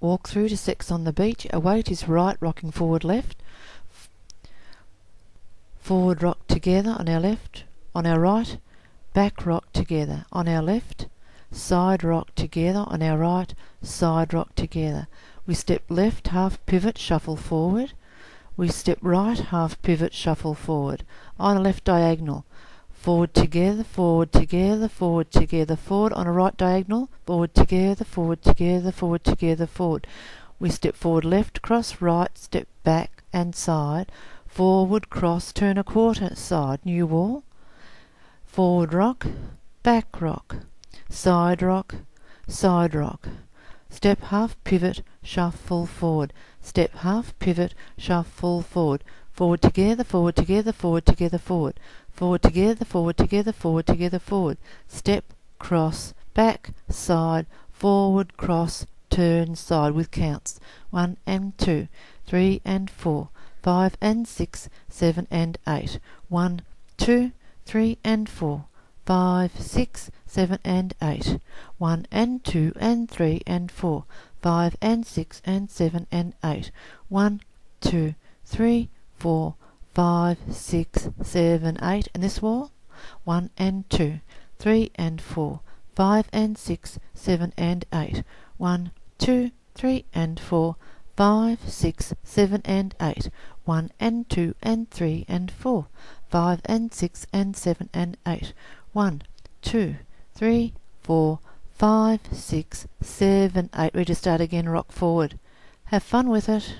walk through to six on the beach. Our weight is right, rocking forward left. Forward rock together on our left, on our right. Back rock together on our left. Side rock together on our right. Side rock together. We step left, half pivot, shuffle forward. We step right, half pivot, shuffle forward. On a left diagonal. Forward together, forward together, forward together, forward. On a right diagonal, forward together, forward together, forward together, forward. We step forward left, cross, right, step back and side. Forward, cross, turn a quarter, side, new wall. Forward rock, back rock, side rock, side rock. Step half pivot, shuffle forward. Step half pivot, shuffle forward. Forward together, forward together, forward together, forward. Forward together, forward together, forward together, forward. Step, cross, back, side, forward, cross, turn, side with counts. 1 and 2, 3 and 4, 5 and 6, 7 and 8. 1, 2, 3 and 4, 5, 6, 7 and 8. 1 and 2 and 3 and 4, 5 and 6 and 7 and 8. 1, 2, 3, 4, 5, 6, 7, 8. And this wall? 1 and 2, 3 and 4, 5 and 6, 7 and 8. 1, 2, 3 and 4, 5, 6, 7 and 8. 1 and 2 and 3 and 4, 5 and 6 and 7 and 8. 1, 2, 3, 4, 5, 6, 7, 8. Ready to start again, rock forward. Have fun with it.